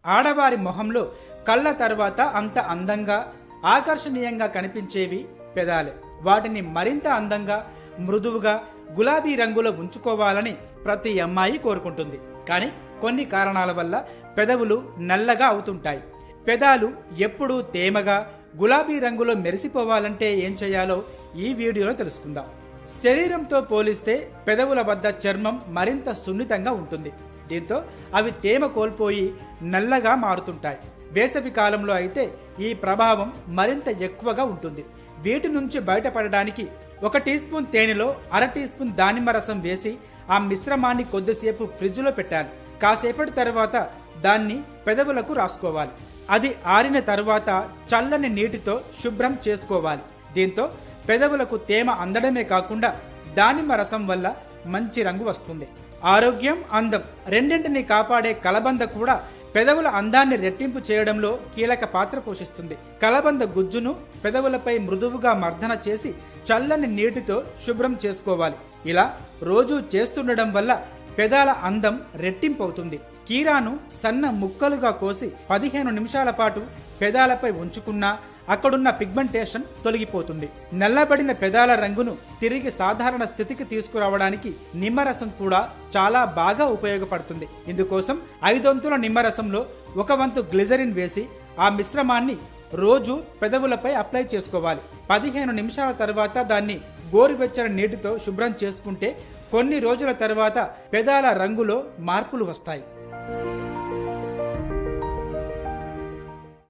ఆడవారి మొహంలో కళ్ళ తర్వాత అంత అందంగా ఆకర్షణీయంగా కనిపించేవి పెదాలే. వాటిని మరింత అందంగా మృదువుగా గులాబీ రంగులో ఉంచుకోవాలని ప్రతి అమ్మాయి కోరుకుంటుంది. కానీ కొన్ని కారణాల వల్ల పెదవులు నల్లగా అవుతుంటాయి. పెదాలు ఎప్పుడూ తేమగా గులాబీ రంగులో మెరిసిపోవాలంటే ఏం చేయాలో ఈ వీడియోలో తెలుసుకుందాం. శరీరంతో పోలిస్తే పెదవుల వద్ద చర్మం మరింత సున్నితంగా ఉంటుంది. దీంతో అవి తేమ కోల్పోయి నల్లగా మారుతుంటాయి. వేసవి కాలంలో అయితే ఈ ప్రభావం మరింత ఎక్కువగా ఉంటుంది. వీటి నుంచి బయటపడడానికి 1 టీ స్పూన్ తేనెలో 1/2 టీ స్పూన్ దానిమ్మ రసం వేసి ఆ మిశ్రమాన్ని కొద్దిసేపు ఫ్రిడ్జ్లో పెట్టాలి. కాసేపటి తర్వాత దాన్ని పెదవులకు రాసుకోవాలి. అది ఆరిన తర్వాత చల్లని నీటితో శుభ్రం చేసుకోవాలి. దీంతో పెదవులకు తేమ అందడమే కాకుండా దానిమ్మ రసం వల్ల మంచి రంగు వస్తుంది. ఆరోగ్యం, అందం రెండింటిని కాపాడే కలబంద కూడా పెదవుల అందాన్ని రెట్టింపు చేయడంలో కీలక పాత్ర పోషిస్తుంది. కలబంద గుజ్జును పెదవులపై మృదువుగా మర్దన చేసి చల్లని నీటితో శుభ్రం చేసుకోవాలి. ఇలా రోజూ చేస్తుండడం వల్ల పెదాల అందం రెట్టింపవుతుంది. కీరాను సన్న ముక్కలుగా కోసి 15 నిమిషాల పాటు పెదాలపై ఉంచుకున్నా అక్కడున్న పిగ్మెంటేషన్ తొలగిపోతుంది. నల్లబడిన పెదాల రంగును తిరిగి సాధారణ స్థితికి తీసుకురావడానికి నిమ్మరసం కూడా చాలా బాగా ఉపయోగపడుతుంది. ఇందుకోసం 5 వంతుల నిమ్మరసంలో 1 వంతు గ్లిజరిన్ వేసి ఆ మిశ్రమాన్ని రోజు పెదవులపై అప్లై చేసుకోవాలి. 15 నిమిషాల తర్వాత దాన్ని గోరువెచ్చని నీటితో శుభ్రం చేసుకుంటే కొన్ని రోజుల తర్వాత పెదాల రంగులో మార్పులు వస్తాయి.